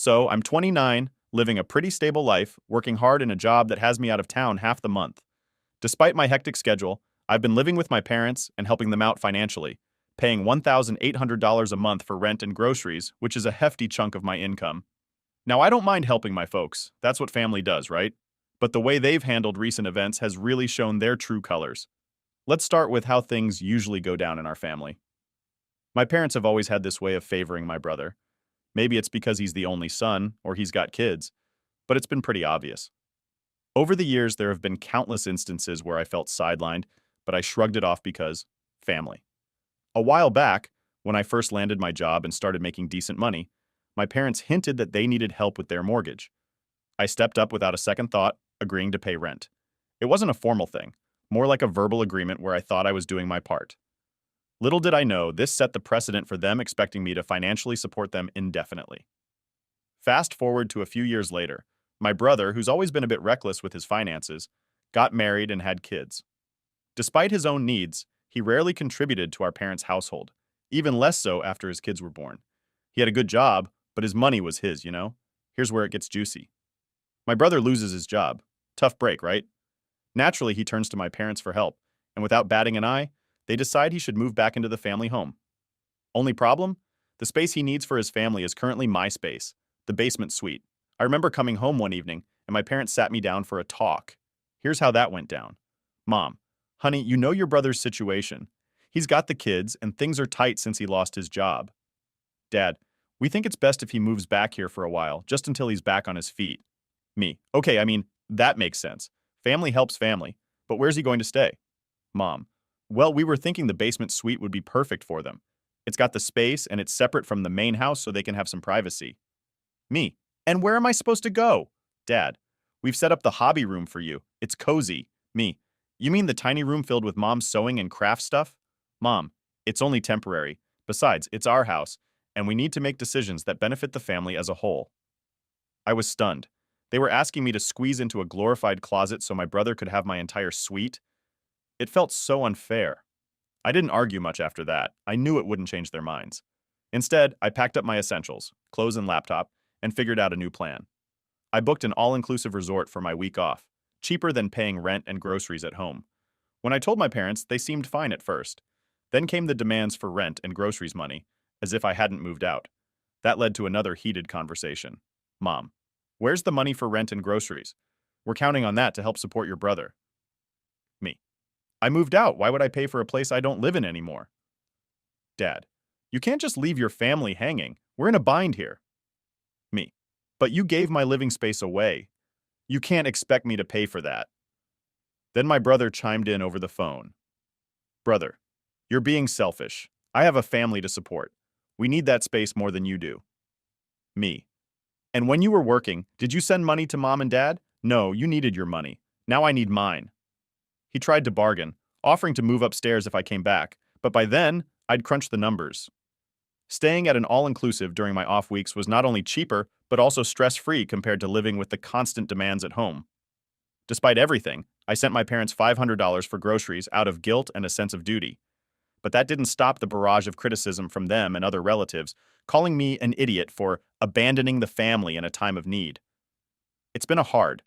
So, I'm 29, living a pretty stable life, working hard in a job that has me out of town half the month. Despite my hectic schedule, I've been living with my parents and helping them out financially, paying $1,800 a month for rent and groceries, which is a hefty chunk of my income. Now, I don't mind helping my folks. That's what family does, right? But the way they've handled recent events has really shown their true colors. Let's start with how things usually go down in our family. My parents have always had this way of favoring my brother. Maybe it's because he's the only son or he's got kids, but it's been pretty obvious. Over the years, there have been countless instances where I felt sidelined, but I shrugged it off because family. A while back, when I first landed my job and started making decent money, my parents hinted that they needed help with their mortgage. I stepped up without a second thought, agreeing to pay rent. It wasn't a formal thing, more like a verbal agreement where I thought I was doing my part. Little did I know, this set the precedent for them expecting me to financially support them indefinitely. Fast forward to a few years later, my brother, who's always been a bit reckless with his finances, got married and had kids. Despite his own needs, he rarely contributed to our parents' household, even less so after his kids were born. He had a good job, but his money was his, you know? Here's where it gets juicy. My brother loses his job. Tough break, right? Naturally, he turns to my parents for help, and without batting an eye, they decide he should move back into the family home. Only problem? The space he needs for his family is currently my space, the basement suite. I remember coming home one evening, and my parents sat me down for a talk. Here's how that went down. Mom, honey, you know your brother's situation. He's got the kids, and things are tight since he lost his job. Dad, we think it's best if he moves back here for a while, just until he's back on his feet. Me, okay, that makes sense. Family helps family, but where's he going to stay? Mom, well, we were thinking the basement suite would be perfect for them. It's got the space, and it's separate from the main house so they can have some privacy. Me, and where am I supposed to go? Dad, we've set up the hobby room for you. It's cozy. Me, you mean the tiny room filled with mom's sewing and craft stuff? Mom, it's only temporary. Besides, it's our house, and we need to make decisions that benefit the family as a whole. I was stunned. They were asking me to squeeze into a glorified closet so my brother could have my entire suite. It felt so unfair. I didn't argue much after that. I knew it wouldn't change their minds. Instead, I packed up my essentials, clothes and laptop, and figured out a new plan. I booked an all-inclusive resort for my week off, cheaper than paying rent and groceries at home. When I told my parents, they seemed fine at first. Then came the demands for rent and groceries money, as if I hadn't moved out. That led to another heated conversation. Mom, where's the money for rent and groceries? We're counting on that to help support your brother. Me, I moved out. Why would I pay for a place I don't live in anymore? Dad, you can't just leave your family hanging. We're in a bind here. Me, but you gave my living space away. You can't expect me to pay for that. Then my brother chimed in over the phone. Brother, you're being selfish. I have a family to support. We need that space more than you do. Me, and when you were working, did you send money to mom and dad? No, you needed your money. Now I need mine. He tried to bargain, offering to move upstairs if I came back, but by then, I'd crunched the numbers. Staying at an all-inclusive during my off weeks was not only cheaper, but also stress-free compared to living with the constant demands at home. Despite everything, I sent my parents $500 for groceries out of guilt and a sense of duty. But that didn't stop the barrage of criticism from them and other relatives, calling me an idiot for abandoning the family in a time of need. It's been a hard,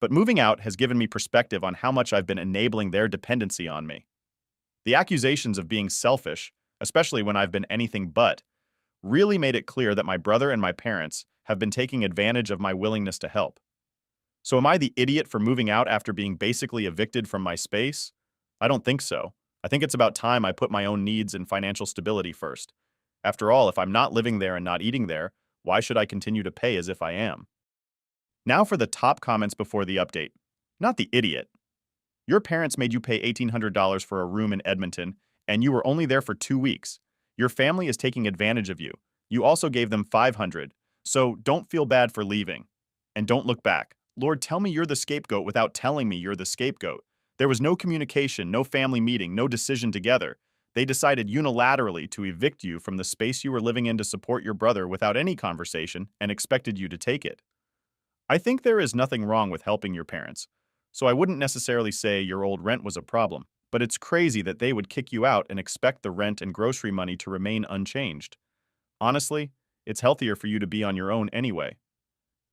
but moving out has given me perspective on how much I've been enabling their dependency on me. The accusations of being selfish, especially when I've been anything but, really made it clear that my brother and my parents have been taking advantage of my willingness to help. So am I the idiot for moving out after being basically evicted from my space? I don't think so. I think it's about time I put my own needs and financial stability first. After all, if I'm not living there and not eating there, why should I continue to pay as if I am? Now for the top comments before the update. Not the idiot. Your parents made you pay $1,800 for a room in Edmonton, and you were only there for 2 weeks. Your family is taking advantage of you. You also gave them $500, so don't feel bad for leaving. And don't look back. Lord, tell me you're the scapegoat without telling me you're the scapegoat. There was no communication, no family meeting, no decision together. They decided unilaterally to evict you from the space you were living in to support your brother without any conversation and expected you to take it. I think there is nothing wrong with helping your parents, so I wouldn't necessarily say your old rent was a problem, but it's crazy that they would kick you out and expect the rent and grocery money to remain unchanged. Honestly, It's healthier for you to be on your own anyway.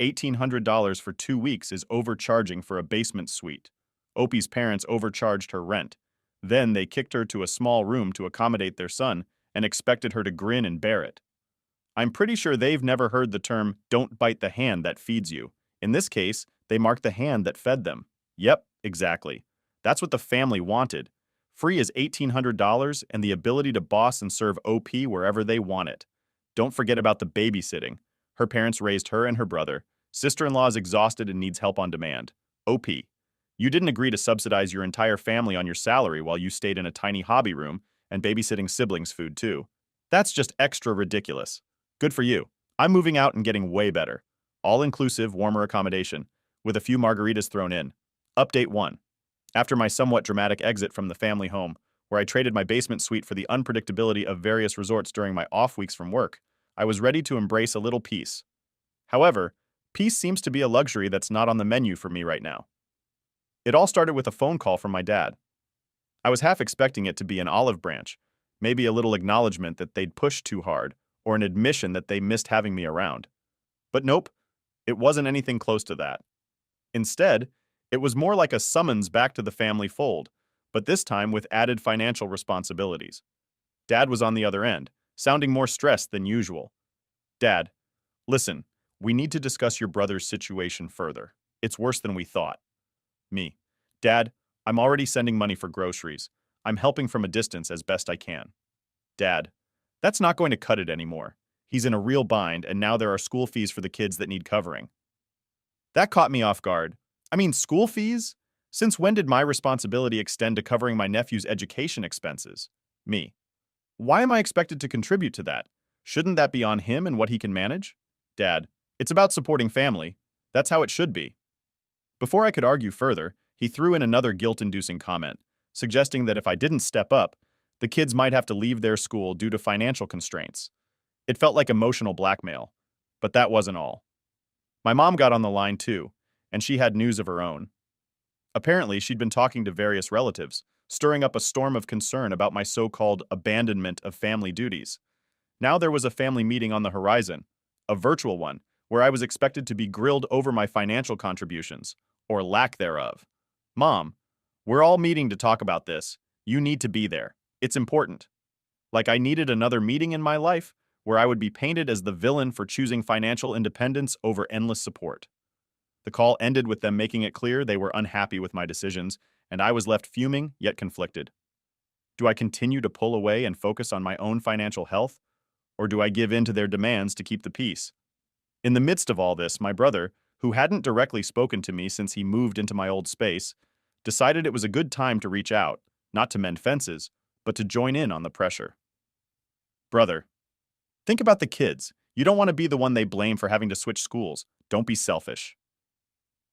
$1,800 for 2 weeks is overcharging for a basement suite. Opie's parents overcharged her rent. Then they kicked her to a small room to accommodate their son and expected her to grin and bear it. I'm pretty sure they've never heard the term, don't bite the hand that feeds you. In this case, they marked the hand that fed them. Yep, exactly. That's what the family wanted. Free is $1,800 and the ability to boss and serve OP wherever they want it. Don't forget about the babysitting. Her parents raised her and her brother. Sister-in-law is exhausted and needs help on demand. OP. You didn't agree to subsidize your entire family on your salary while you stayed in a tiny hobby room and babysitting siblings' food too. That's just extra ridiculous. Good for you. I'm moving out and getting way better. All-inclusive, warmer accommodation, with a few margaritas thrown in. Update 1. After my somewhat dramatic exit from the family home, where I traded my basement suite for the unpredictability of various resorts during my off weeks from work, I was ready to embrace a little peace. However, peace seems to be a luxury that's not on the menu for me right now. It all started with a phone call from my dad. I was half expecting it to be an olive branch, maybe a little acknowledgement that they'd pushed too hard, or an admission that they missed having me around. But nope, it wasn't anything close to that. Instead, it was more like a summons back to the family fold, but this time with added financial responsibilities. Dad was on the other end, sounding more stressed than usual. Dad, listen, we need to discuss your brother's situation further. It's worse than we thought. Me. Dad, I'm already sending money for groceries. I'm helping from a distance as best I can. Dad, that's not going to cut it anymore. He's in a real bind, and now there are school fees for the kids that need covering. That caught me off guard. I mean, school fees? Since when did my responsibility extend to covering my nephew's education expenses? Me. Why am I expected to contribute to that? Shouldn't that be on him and what he can manage? Dad, it's about supporting family. That's how it should be. Before I could argue further, he threw in another guilt-inducing comment, suggesting that if I didn't step up, the kids might have to leave their school due to financial constraints. It felt like emotional blackmail, but that wasn't all. My mom got on the line too, and she had news of her own. Apparently, she'd been talking to various relatives, stirring up a storm of concern about my so-called abandonment of family duties. Now there was a family meeting on the horizon, a virtual one, where I was expected to be grilled over my financial contributions, or lack thereof. Mom, we're all meeting to talk about this. You need to be there. It's important. Like I needed another meeting in my life where I would be painted as the villain for choosing financial independence over endless support. The call ended with them making it clear they were unhappy with my decisions, and I was left fuming yet conflicted. Do I continue to pull away and focus on my own financial health, or do I give in to their demands to keep the peace? In the midst of all this, my brother, who hadn't directly spoken to me since he moved into my old space, decided it was a good time to reach out, not to mend fences, but to join in on the pressure. Brother, think about the kids. You don't want to be the one they blame for having to switch schools. Don't be selfish.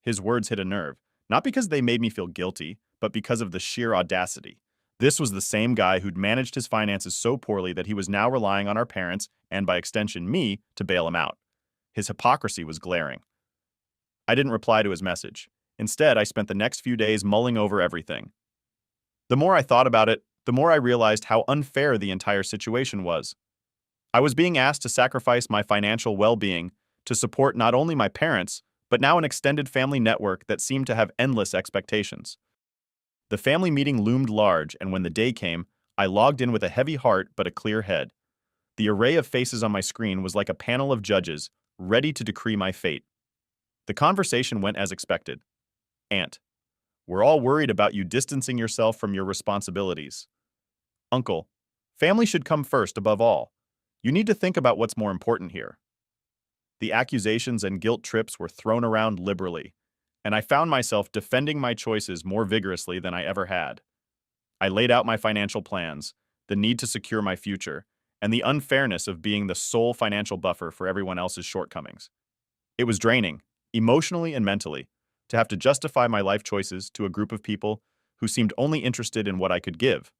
His words hit a nerve, not because they made me feel guilty, but because of the sheer audacity. This was the same guy who'd managed his finances so poorly that he was now relying on our parents, and by extension me, to bail him out. His hypocrisy was glaring. I didn't reply to his message. Instead, I spent the next few days mulling over everything. The more I thought about it, the more I realized how unfair the entire situation was. I was being asked to sacrifice my financial well-being to support not only my parents, but now an extended family network that seemed to have endless expectations. The family meeting loomed large, and when the day came, I logged in with a heavy heart but a clear head. The array of faces on my screen was like a panel of judges, ready to decree my fate. The conversation went as expected. Aunt, we're all worried about you distancing yourself from your responsibilities. Uncle, family should come first above all. You need to think about what's more important here. The accusations and guilt trips were thrown around liberally, and I found myself defending my choices more vigorously than I ever had. I laid out my financial plans, the need to secure my future, and the unfairness of being the sole financial buffer for everyone else's shortcomings. It was draining, emotionally and mentally, to have to justify my life choices to a group of people who seemed only interested in what I could give,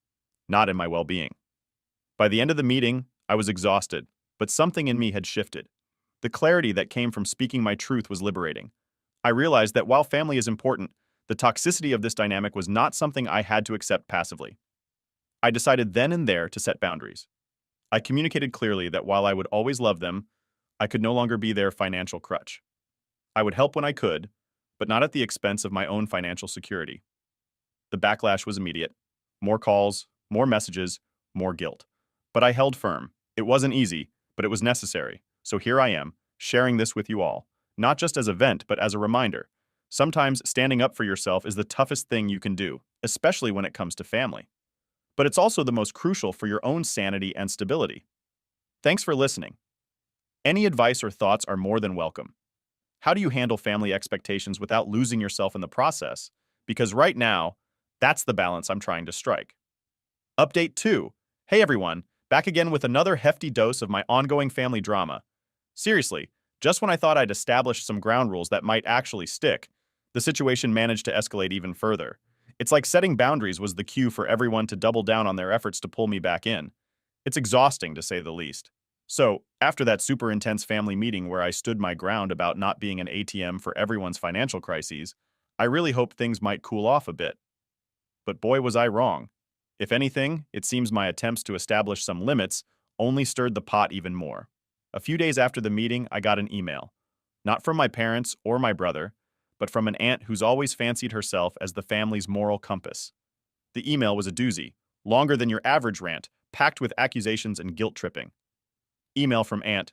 not in my well-being. By the end of the meeting, I was exhausted, but something in me had shifted. The clarity that came from speaking my truth was liberating. I realized that while family is important, the toxicity of this dynamic was not something I had to accept passively. I decided then and there to set boundaries. I communicated clearly that while I would always love them, I could no longer be their financial crutch. I would help when I could, but not at the expense of my own financial security. The backlash was immediate. More calls, more messages, more guilt. But I held firm. It wasn't easy, but it was necessary. So here I am, sharing this with you all, not just as a vent, but as a reminder. Sometimes standing up for yourself is the toughest thing you can do, especially when it comes to family. But it's also the most crucial for your own sanity and stability. Thanks for listening. Any advice or thoughts are more than welcome. How do you handle family expectations without losing yourself in the process? Because right now, that's the balance I'm trying to strike. Update 2. Hey everyone, back again with another hefty dose of my ongoing family drama. Seriously, just when I thought I'd established some ground rules that might actually stick, the situation managed to escalate even further. It's like setting boundaries was the cue for everyone to double down on their efforts to pull me back in. It's exhausting, to say the least. So, after that super intense family meeting where I stood my ground about not being an ATM for everyone's financial crises, I really hoped things might cool off a bit. But boy, was I wrong. If anything, it seems my attempts to establish some limits only stirred the pot even more. A few days after the meeting, I got an email. Not from my parents or my brother, but from an aunt who's always fancied herself as the family's moral compass. The email was a doozy, longer than your average rant, packed with accusations and guilt-tripping. Email from Aunt.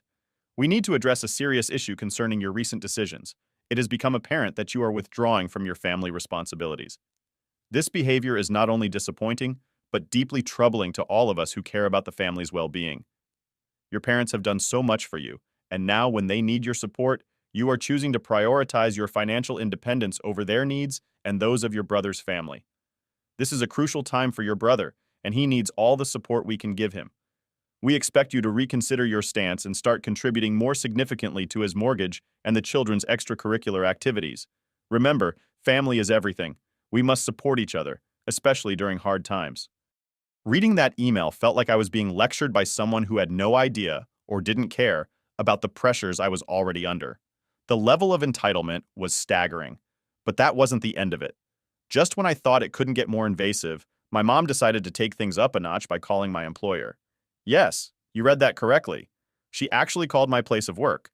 We need to address a serious issue concerning your recent decisions. It has become apparent that you are withdrawing from your family responsibilities. This behavior is not only disappointing, but deeply troubling to all of us who care about the family's well-being. Your parents have done so much for you, and now when they need your support, you are choosing to prioritize your financial independence over their needs and those of your brother's family. This is a crucial time for your brother, and he needs all the support we can give him. We expect you to reconsider your stance and start contributing more significantly to his mortgage and the children's extracurricular activities. Remember, family is everything. We must support each other, especially during hard times. Reading that email felt like I was being lectured by someone who had no idea, or didn't care, about the pressures I was already under. The level of entitlement was staggering. But that wasn't the end of it. Just when I thought it couldn't get more invasive, my mom decided to take things up a notch by calling my employer. Yes, you read that correctly. She actually called my place of work.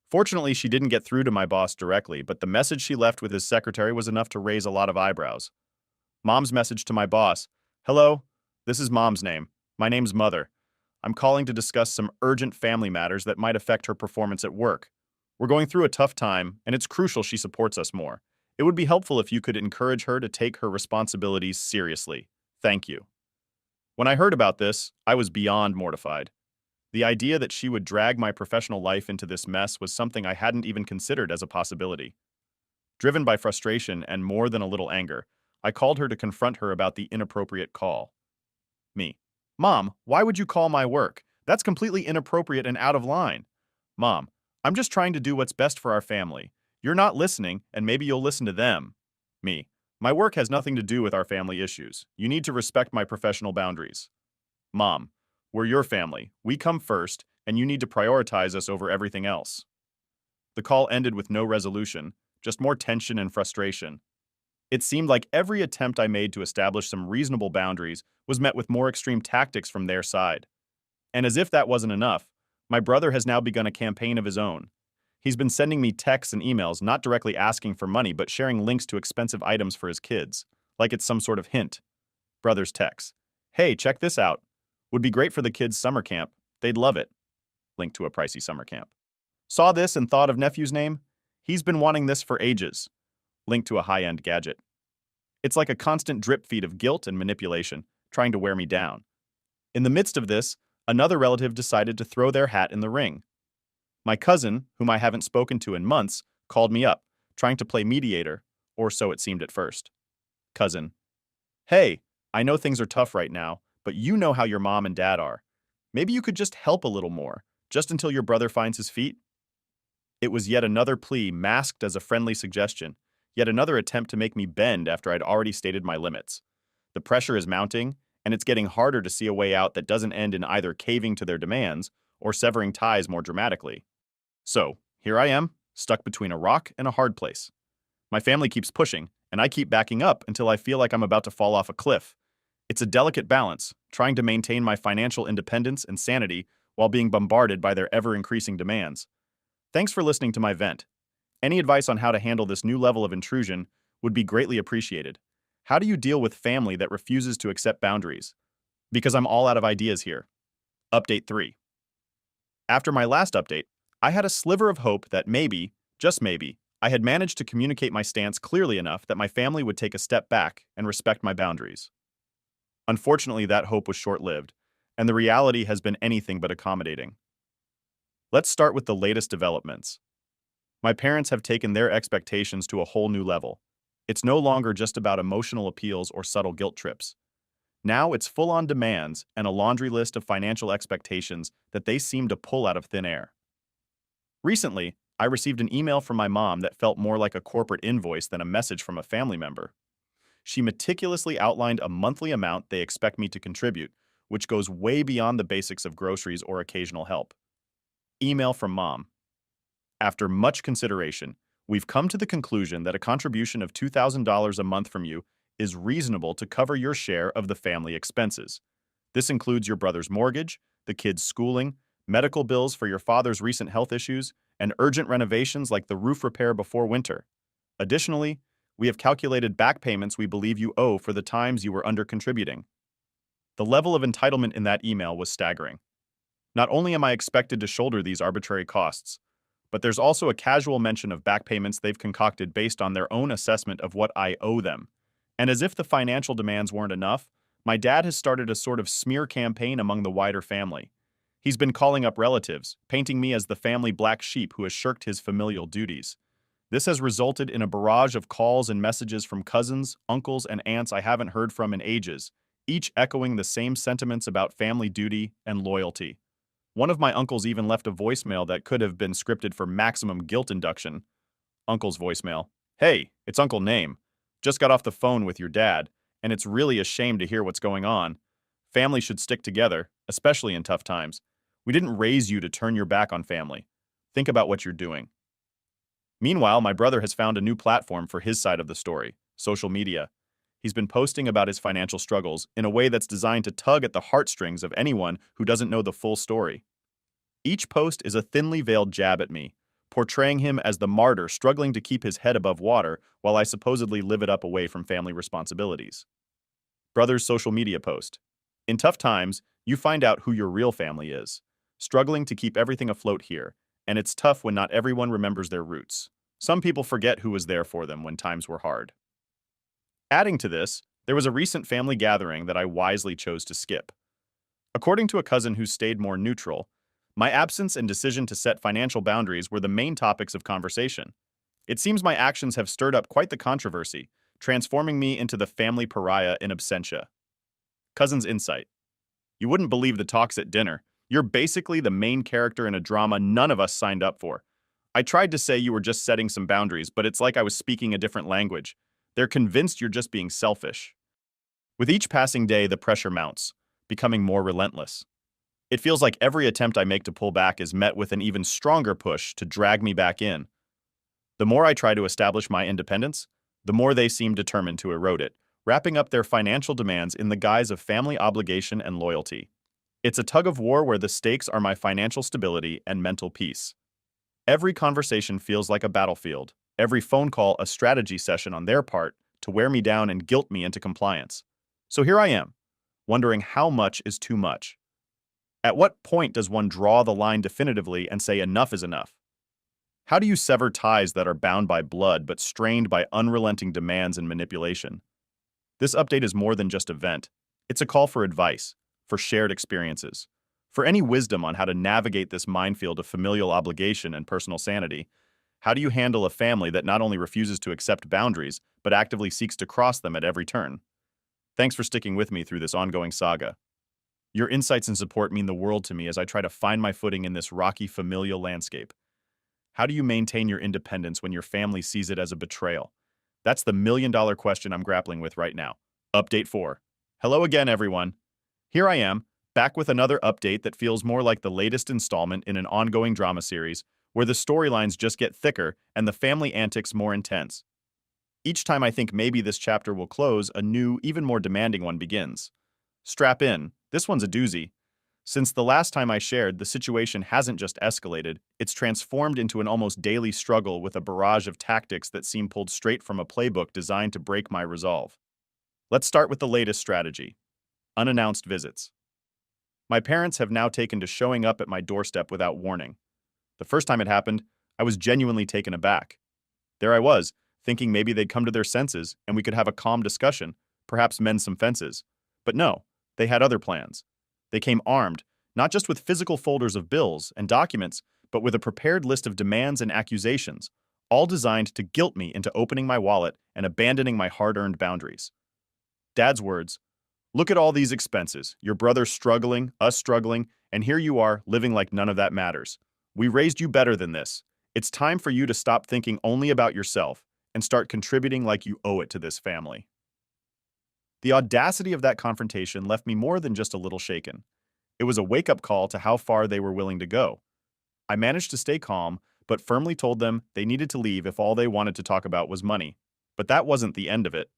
Fortunately, she didn't get through to my boss directly, but the message she left with his secretary was enough to raise a lot of eyebrows. Mom's message to my boss. Hello, this is Mom's name. My name's Mother. I'm calling to discuss some urgent family matters that might affect her performance at work. We're going through a tough time, and it's crucial she supports us more. It would be helpful if you could encourage her to take her responsibilities seriously. Thank you. When I heard about this, I was beyond mortified. The idea that she would drag my professional life into this mess was something I hadn't even considered as a possibility. Driven by frustration and more than a little anger, I called her to confront her about the inappropriate call. Me. Mom, why would you call my work? That's completely inappropriate and out of line. Mom, I'm just trying to do what's best for our family. You're not listening, and maybe you'll listen to them. Me. My work has nothing to do with our family issues. You need to respect my professional boundaries. Mom, we're your family. We come first, and you need to prioritize us over everything else. The call ended with no resolution, just more tension and frustration. It seemed like every attempt I made to establish some reasonable boundaries was met with more extreme tactics from their side. And as if that wasn't enough, my brother has now begun a campaign of his own. He's been sending me texts and emails not directly asking for money but sharing links to expensive items for his kids, like it's some sort of hint. Brother's text. Hey, check this out. Would be great for the kids' summer camp. They'd love it. Link to a pricey summer camp. Saw this and thought of nephew's name? He's been wanting this for ages. Link to a high-end gadget. It's like a constant drip feed of guilt and manipulation, trying to wear me down. In the midst of this, another relative decided to throw their hat in the ring. My cousin, whom I haven't spoken to in months, called me up, trying to play mediator, or so it seemed at first. Cousin. Hey, I know things are tough right now, but you know how your mom and dad are. Maybe you could just help a little more, just until your brother finds his feet? It was yet another plea masked as a friendly suggestion, yet another attempt to make me bend after I'd already stated my limits. The pressure is mounting, and it's getting harder to see a way out that doesn't end in either caving to their demands or severing ties more dramatically. So, here I am, stuck between a rock and a hard place. My family keeps pushing, and I keep backing up until I feel like I'm about to fall off a cliff. It's a delicate balance, trying to maintain my financial independence and sanity while being bombarded by their ever-increasing demands. Thanks for listening to my vent. Any advice on how to handle this new level of intrusion would be greatly appreciated. How do you deal with family that refuses to accept boundaries? Because I'm all out of ideas here. Update 3. After my last update, I had a sliver of hope that maybe, just maybe, I had managed to communicate my stance clearly enough that my family would take a step back and respect my boundaries. Unfortunately, that hope was short-lived, and the reality has been anything but accommodating. Let's start with the latest developments. My parents have taken their expectations to a whole new level. It's no longer just about emotional appeals or subtle guilt trips. Now it's full-on demands and a laundry list of financial expectations that they seem to pull out of thin air. Recently, I received an email from my mom that felt more like a corporate invoice than a message from a family member. She meticulously outlined a monthly amount they expect me to contribute, which goes way beyond the basics of groceries or occasional help. Email from Mom. After much consideration, we've come to the conclusion that a contribution of $2,000 a month from you is reasonable to cover your share of the family expenses. This includes your brother's mortgage, the kids' schooling, medical bills for your father's recent health issues, and urgent renovations like the roof repair before winter. Additionally, we have calculated back payments we believe you owe for the times you were under-contributing. The level of entitlement in that email was staggering. Not only am I expected to shoulder these arbitrary costs, but there's also a casual mention of back payments they've concocted based on their own assessment of what I owe them. And as if the financial demands weren't enough, my dad has started a sort of smear campaign among the wider family. He's been calling up relatives, painting me as the family black sheep who has shirked his familial duties. This has resulted in a barrage of calls and messages from cousins, uncles, and aunts I haven't heard from in ages, each echoing the same sentiments about family duty and loyalty. One of my uncles even left a voicemail that could have been scripted for maximum guilt induction. Uncle's voicemail. Hey, it's Uncle Name. Just got off the phone with your dad, and it's really a shame to hear what's going on. Family should stick together, especially in tough times. We didn't raise you to turn your back on family. Think about what you're doing. Meanwhile, my brother has found a new platform for his side of the story, social media. He's been posting about his financial struggles in a way that's designed to tug at the heartstrings of anyone who doesn't know the full story. Each post is a thinly veiled jab at me, portraying him as the martyr struggling to keep his head above water while I supposedly live it up away from family responsibilities. Brother's social media post. In tough times, you find out who your real family is, struggling to keep everything afloat here, and it's tough when not everyone remembers their roots. Some people forget who was there for them when times were hard. Adding to this, there was a recent family gathering that I wisely chose to skip. According to a cousin who stayed more neutral, my absence and decision to set financial boundaries were the main topics of conversation. It seems my actions have stirred up quite the controversy, transforming me into the family pariah in absentia. Cousin's insight. You wouldn't believe the talks at dinner. You're basically the main character in a drama none of us signed up for. I tried to say you were just setting some boundaries, but it's like I was speaking a different language. They're convinced you're just being selfish. With each passing day, the pressure mounts, becoming more relentless. It feels like every attempt I make to pull back is met with an even stronger push to drag me back in. The more I try to establish my independence, the more they seem determined to erode it, wrapping up their financial demands in the guise of family obligation and loyalty. It's a tug of war where the stakes are my financial stability and mental peace. Every conversation feels like a battlefield, every phone call a strategy session on their part to wear me down and guilt me into compliance. So here I am, wondering how much is too much. At what point does one draw the line definitively and say enough is enough? How do you sever ties that are bound by blood but strained by unrelenting demands and manipulation? This update is more than just a vent. It's a call for advice, for shared experiences, for any wisdom on how to navigate this minefield of familial obligation and personal sanity. How do you handle a family that not only refuses to accept boundaries, but actively seeks to cross them at every turn? Thanks for sticking with me through this ongoing saga. Your insights and support mean the world to me as I try to find my footing in this rocky familial landscape. How do you maintain your independence when your family sees it as a betrayal? That's the million-dollar question I'm grappling with right now. Update 4. Hello again, everyone. Here I am, back with another update that feels more like the latest installment in an ongoing drama series, where the storylines just get thicker and the family antics more intense. Each time I think maybe this chapter will close, a new, even more demanding one begins. Strap in. This one's a doozy. Since the last time I shared, the situation hasn't just escalated, it's transformed into an almost daily struggle with a barrage of tactics that seem pulled straight from a playbook designed to break my resolve. Let's start with the latest strategy: unannounced visits. My parents have now taken to showing up at my doorstep without warning. The first time it happened, I was genuinely taken aback. There I was, thinking maybe they'd come to their senses and we could have a calm discussion, perhaps mend some fences. But no, they had other plans. They came armed, not just with physical folders of bills and documents, but with a prepared list of demands and accusations, all designed to guilt me into opening my wallet and abandoning my hard-earned boundaries. Dad's words: "Look at all these expenses, your brother's struggling, us struggling, and here you are, living like none of that matters. We raised you better than this. It's time for you to stop thinking only about yourself and start contributing like you owe it to this family." The audacity of that confrontation left me more than just a little shaken. It was a wake-up call to how far they were willing to go. I managed to stay calm, but firmly told them they needed to leave if all they wanted to talk about was money. But that wasn't the end of it.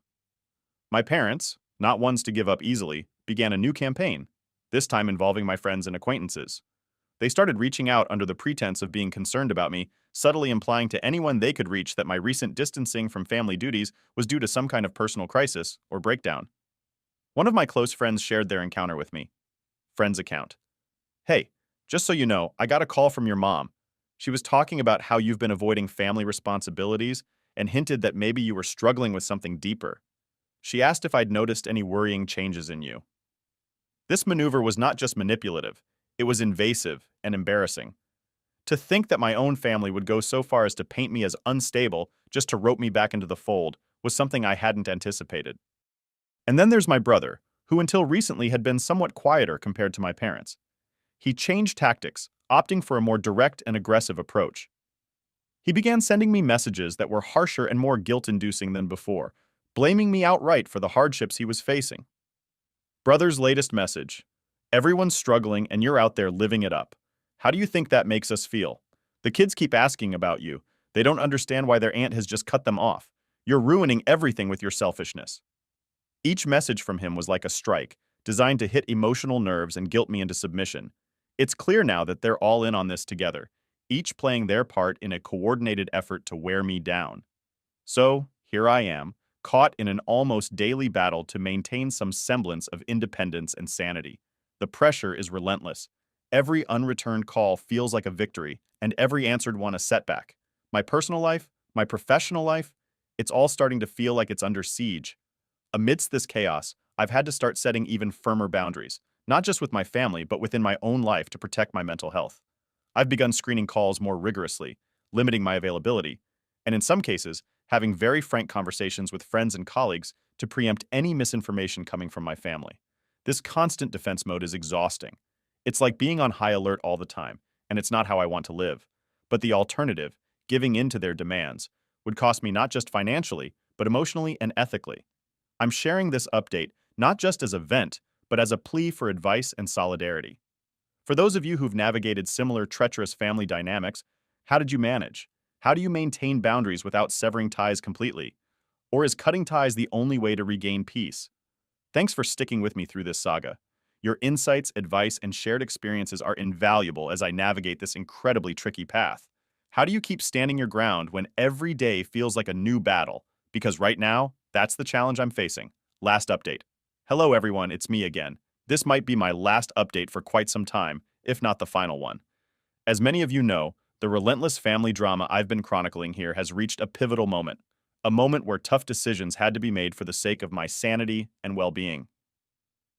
My parents, not ones to give up easily, began a new campaign, this time involving my friends and acquaintances. They started reaching out under the pretense of being concerned about me, subtly implying to anyone they could reach that my recent distancing from family duties was due to some kind of personal crisis or breakdown. One of my close friends shared their encounter with me. Friend's account: "Hey, just so you know, I got a call from your mom. She was talking about how you've been avoiding family responsibilities and hinted that maybe you were struggling with something deeper. She asked if I'd noticed any worrying changes in you." This maneuver was not just manipulative, it was invasive and embarrassing. To think that my own family would go so far as to paint me as unstable just to rope me back into the fold was something I hadn't anticipated. And then there's my brother, who until recently had been somewhat quieter compared to my parents. He changed tactics, opting for a more direct and aggressive approach. He began sending me messages that were harsher and more guilt-inducing than before, blaming me outright for the hardships he was facing. Brother's latest message: "Everyone's struggling and you're out there living it up. How do you think that makes us feel? The kids keep asking about you. They don't understand why their aunt has just cut them off. You're ruining everything with your selfishness." Each message from him was like a strike, designed to hit emotional nerves and guilt me into submission. It's clear now that they're all in on this together, each playing their part in a coordinated effort to wear me down. So, here I am, caught in an almost daily battle to maintain some semblance of independence and sanity. The pressure is relentless. Every unreturned call feels like a victory, and every answered one a setback. My personal life, my professional life, it's all starting to feel like it's under siege. Amidst this chaos, I've had to start setting even firmer boundaries, not just with my family, but within my own life to protect my mental health. I've begun screening calls more rigorously, limiting my availability, and in some cases, having very frank conversations with friends and colleagues to preempt any misinformation coming from my family. This constant defense mode is exhausting. It's like being on high alert all the time, and it's not how I want to live. But the alternative, giving in to their demands, would cost me not just financially, but emotionally and ethically. I'm sharing this update not just as a vent, but as a plea for advice and solidarity. For those of you who've navigated similar treacherous family dynamics, how did you manage? How do you maintain boundaries without severing ties completely? Or is cutting ties the only way to regain peace? Thanks for sticking with me through this saga. Your insights, advice, and shared experiences are invaluable as I navigate this incredibly tricky path. How do you keep standing your ground when every day feels like a new battle? Because right now, that's the challenge I'm facing. Last update. Hello everyone, it's me again. This might be my last update for quite some time, if not the final one. As many of you know, the relentless family drama I've been chronicling here has reached a pivotal moment. A moment where tough decisions had to be made for the sake of my sanity and well-being.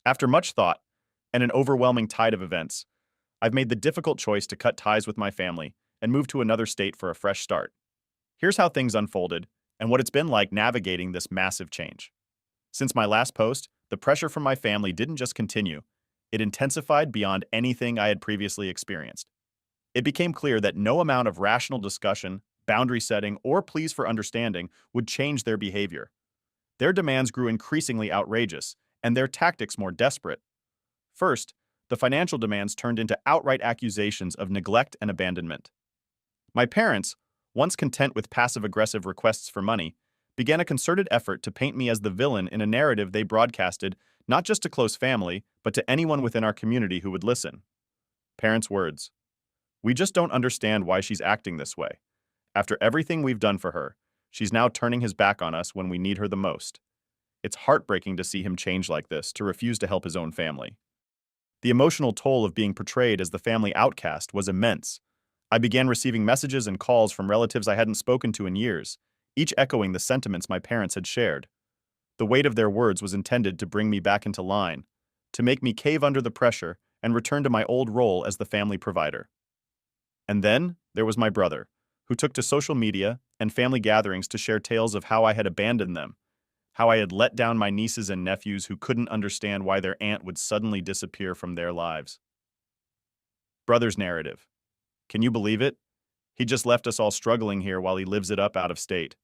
After much thought, and an overwhelming tide of events, I've made the difficult choice to cut ties with my family and move to another state for a fresh start. Here's how things unfolded, and what it's been like navigating this massive change. Since my last post, the pressure from my family didn't just continue, it intensified beyond anything I had previously experienced. It became clear that no amount of rational discussion, boundary setting, or pleas for understanding would change their behavior. Their demands grew increasingly outrageous, and their tactics more desperate. First, the financial demands turned into outright accusations of neglect and abandonment. My parents, once content with passive-aggressive requests for money, began a concerted effort to paint me as the villain in a narrative they broadcasted not just to close family, but to anyone within our community who would listen. Parents' words. We just don't understand why she's acting this way. After everything we've done for her, she's now turning his back on us when we need her the most. It's heartbreaking to see him change like this, to refuse to help his own family. The emotional toll of being portrayed as the family outcast was immense. I began receiving messages and calls from relatives I hadn't spoken to in years, each echoing the sentiments my parents had shared. The weight of their words was intended to bring me back into line, to make me cave under the pressure and return to my old role as the family provider. And then there was my brother, who took to social media and family gatherings to share tales of how I had abandoned them, how I had let down my nieces and nephews who couldn't understand why their aunt would suddenly disappear from their lives. Brother's narrative. Can you believe it? He just left us all struggling here while he lives it up out of state.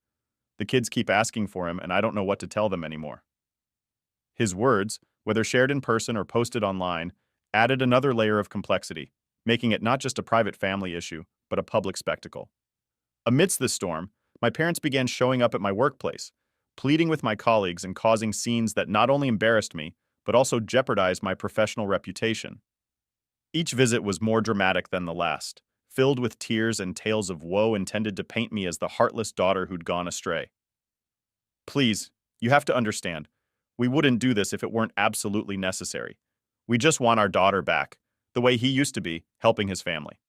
The kids keep asking for him, and I don't know what to tell them anymore. His words, whether shared in person or posted online, added another layer of complexity, making it not just a private family issue, but a public spectacle. Amidst this storm, my parents began showing up at my workplace, pleading with my colleagues and causing scenes that not only embarrassed me, but also jeopardized my professional reputation. Each visit was more dramatic than the last, filled with tears and tales of woe intended to paint me as the heartless daughter who'd gone astray. Please, you have to understand, we wouldn't do this if it weren't absolutely necessary. We just want our daughter back, the way he used to be, helping his family.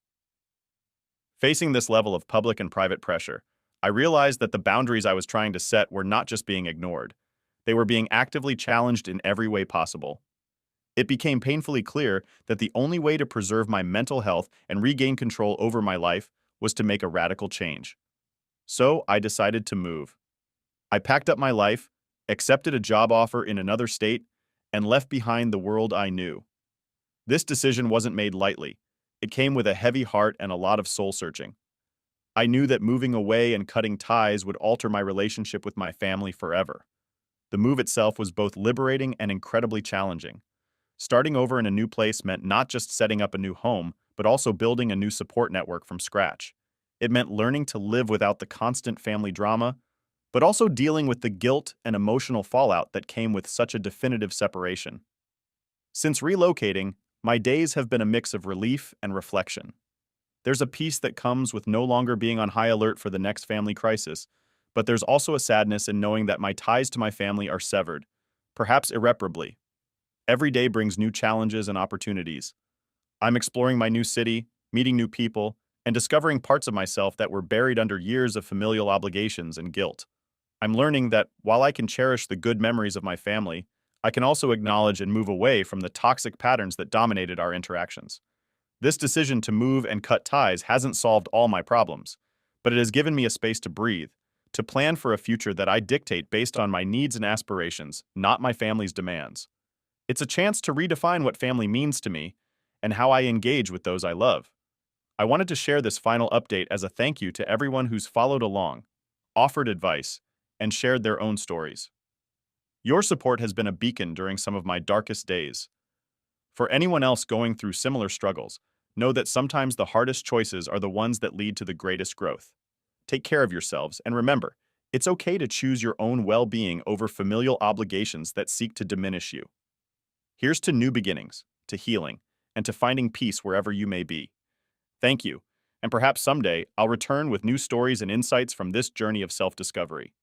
Facing this level of public and private pressure, I realized that the boundaries I was trying to set were not just being ignored. They were being actively challenged in every way possible. It became painfully clear that the only way to preserve my mental health and regain control over my life was to make a radical change. So I decided to move. I packed up my life, accepted a job offer in another state, and left behind the world I knew. This decision wasn't made lightly. It came with a heavy heart and a lot of soul-searching. I knew that moving away and cutting ties would alter my relationship with my family forever. The move itself was both liberating and incredibly challenging. Starting over in a new place meant not just setting up a new home, but also building a new support network from scratch. It meant learning to live without the constant family drama, but also dealing with the guilt and emotional fallout that came with such a definitive separation. Since relocating, my days have been a mix of relief and reflection. There's a peace that comes with no longer being on high alert for the next family crisis, but there's also a sadness in knowing that my ties to my family are severed, perhaps irreparably. Every day brings new challenges and opportunities. I'm exploring my new city, meeting new people, and discovering parts of myself that were buried under years of familial obligations and guilt. I'm learning that while I can cherish the good memories of my family, I can also acknowledge and move away from the toxic patterns that dominated our interactions. This decision to move and cut ties hasn't solved all my problems, but it has given me a space to breathe, to plan for a future that I dictate based on my needs and aspirations, not my family's demands. It's a chance to redefine what family means to me and how I engage with those I love. I wanted to share this final update as a thank you to everyone who's followed along, offered advice, and shared their own stories. Your support has been a beacon during some of my darkest days. For anyone else going through similar struggles, know that sometimes the hardest choices are the ones that lead to the greatest growth. Take care of yourselves, and remember, it's okay to choose your own well-being over familial obligations that seek to diminish you. Here's to new beginnings, to healing, and to finding peace wherever you may be. Thank you, and perhaps someday I'll return with new stories and insights from this journey of self-discovery.